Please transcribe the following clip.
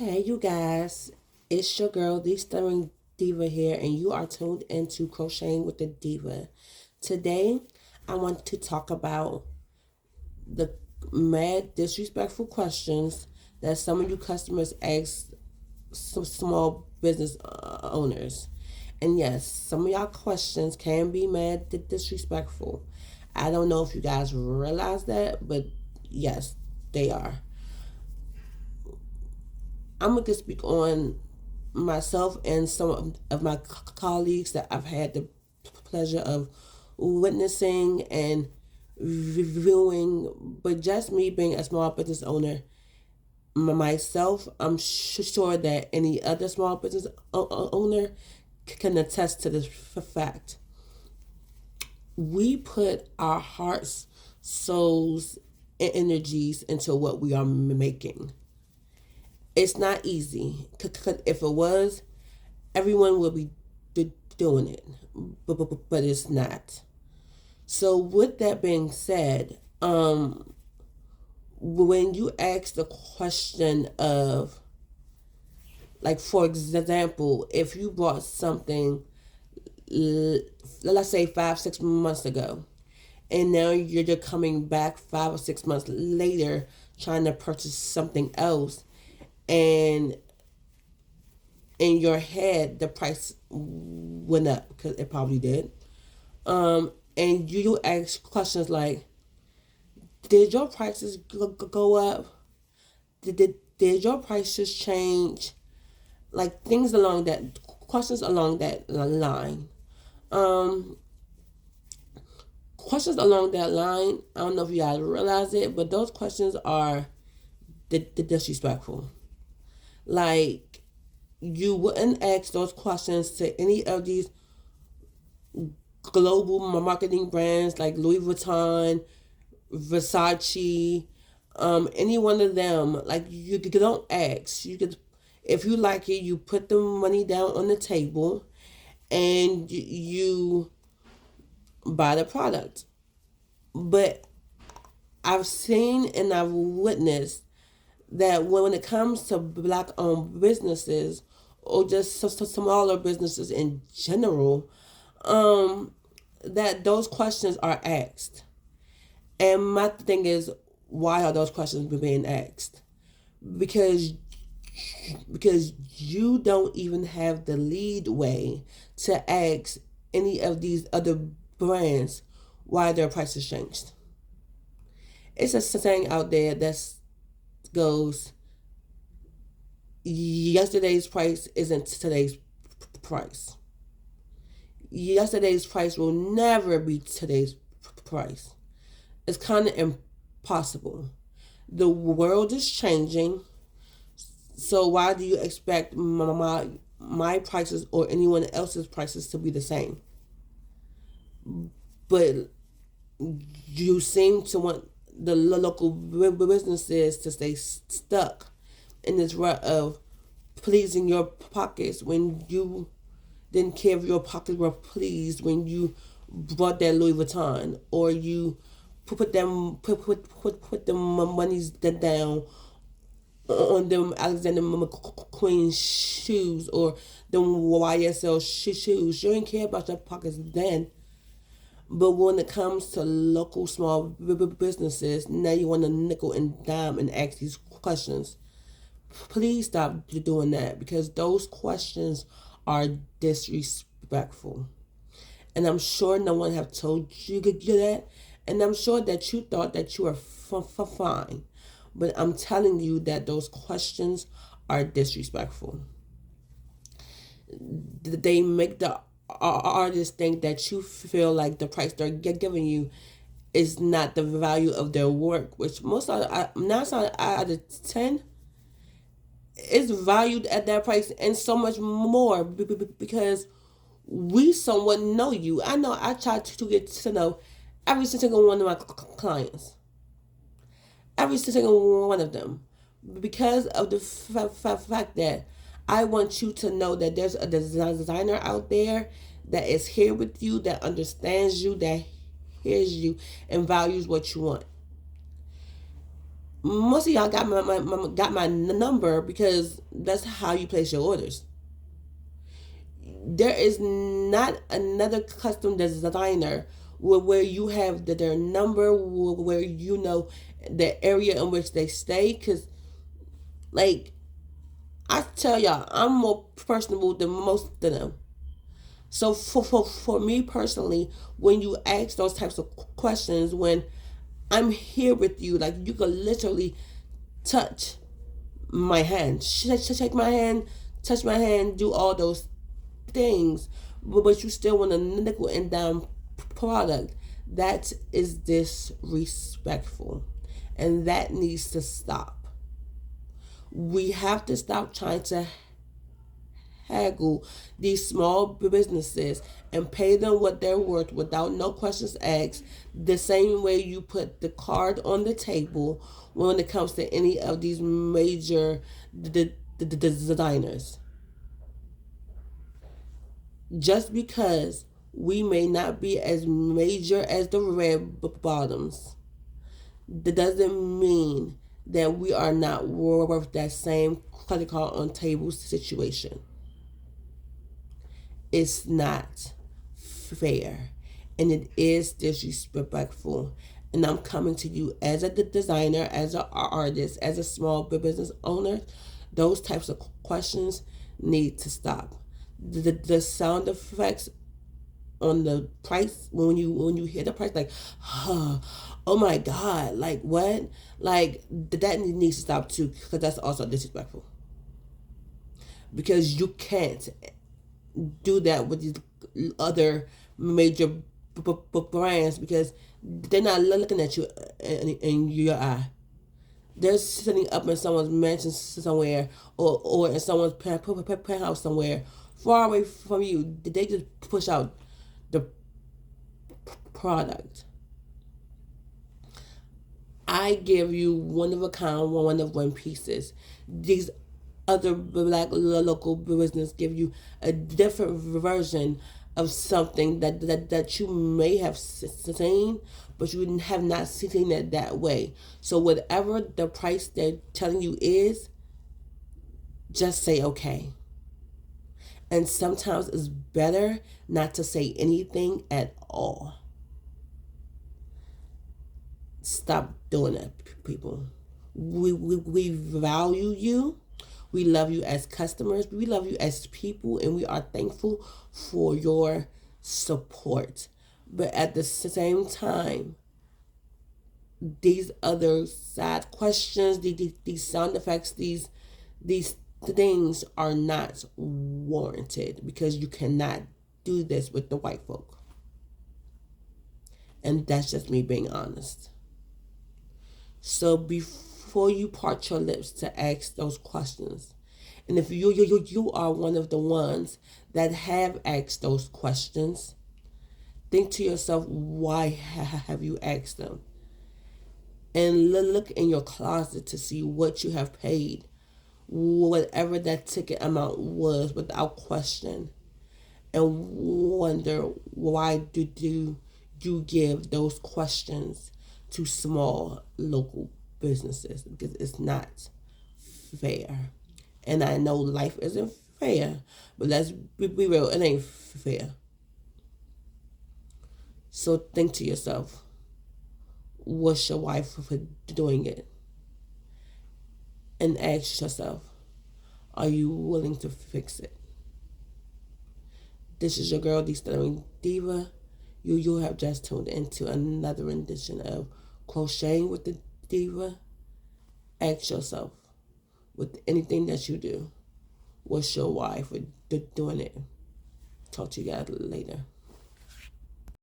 Hey, you guys, it's your girl, the Stirring Diva here, and you are tuned into Crocheting with the Diva. Today, I want to talk about the mad, disrespectful questions that some of you customers ask some small business owners. And yes, some of y'all questions can be mad, disrespectful. I don't know if you guys realize that, but yes, they are. I'm going to speak on myself and some of my colleagues that I've had the pleasure of witnessing and reviewing. But just me being a small business owner myself, I'm sure that any other small business owner can attest to this fact. We put our hearts, souls, and energies into what we are making. It's not easy. Cause if it was, everyone will be doing it, but it's not. So with that being said, when you ask the question of, like, for example, if you bought something, let's say 5-6 months ago, and now you're coming back 5 or 6 months later trying to purchase something else, and in your head the price went up because it probably did. And you ask questions like, did your prices go up? Did your prices change? Like things along that, questions along that line. Um, Questions along that line, I don't know if you guys realize it, but those questions are disrespectful. Like, you wouldn't ask those questions to any of these global marketing brands like Louis Vuitton, Versace, any one of them. Like, you don't ask. You could, if you like it, you put the money down on the table and you buy the product. But I've seen and I've witnessed that when it comes to black owned businesses or just smaller businesses in general, that those questions are asked. And my thing is, why are those questions being asked? Because you don't even have the lead way to ask any of these other brands why their prices changed. It's a saying out there that goes, yesterday's price isn't today's price. Yesterday's price will never be today's price. It's kind of impossible. The world is changing, so why do you expect my prices or anyone else's prices to be the same? But you seem to want the local businesses to stay stuck in this rut of pleasing your pockets when you didn't care if your pockets were pleased when you bought that Louis Vuitton, or you put them monies down on them Alexander McQueen shoes or them YSL shoes. You didn't care about your pockets then. But when it comes to local small businesses, now you want to nickel and dime and ask these questions. Please stop doing that, because those questions are disrespectful. And I'm sure no one have told you that. And I'm sure that you thought that you were fine. But I'm telling you that those questions are disrespectful. They make the artists think that you feel like the price they're giving you is not the value of their work, which most of 9 out of 10 is valued at that price and so much more, because we somewhat know you. I know I try to get to know every single one of my clients, every single one of them, because of the fact that I want you to know that there's a designer out there that is here with you, that understands you, that hears you, and values what you want. Most of y'all got my number because that's how you place your orders. There is not another custom designer where you have their number, where you know the area in which they stay. Because, like, I tell y'all, I'm more personable than most of them. So for me personally, when you ask those types of questions, when I'm here with you, like, you could literally touch my hand, shake my hand, touch my hand, do all those things, but you still want a nickel and dime product. That is disrespectful, and that needs to stop. We have to stop trying to haggle these small businesses and pay them what they're worth without no questions asked, the same way you put the card on the table when it comes to any of these major designers. Just because we may not be as major as the red bottoms, that doesn't mean that we are not worth that same credit card on table situation. It's not fair, and it is disrespectful. And I'm coming to you as a designer, as an artist, as a small business owner. Those types of questions need to stop. The sound effects on the price, when you hear the price, like, oh my god, like, what, like, that needs to stop too, because that's also disrespectful. Because you can't do that with these other major brands, because they're not looking at you in your eye. They're sitting up in someone's mansion somewhere, or in someone's penthouse somewhere, far away from you. They just push out the product. I give you one of a kind, one of one pieces. These other black local business give you a different version of something that you may have seen, but you have not seen it that way. So whatever the price they're telling you is, just say okay. And sometimes it's better not to say anything at all. Stop doing that, people. We value you. We love you as customers. We love you as people, and we are thankful for your support. But at the same time, these other side questions, these sound effects, these things are not warranted, because you cannot do this with the white folk. And that's just me being honest. So before you part your lips to ask those questions, and if you are one of the ones that have asked those questions, think to yourself, why have you asked them? And look in your closet to see what you have paid, whatever that ticket amount was, without question, and wonder, why do you give those questions to small local businesses? Because it's not fair. And I know life isn't fair, but let's be real, it ain't fair. So think to yourself, what's your wife for doing it? And ask yourself, are you willing to fix it? This is your girl, the Diva. You have just tuned into another edition of Crocheting with the Diva. Ask yourself, with anything that you do, what's your why for doing it? Talk to you guys later.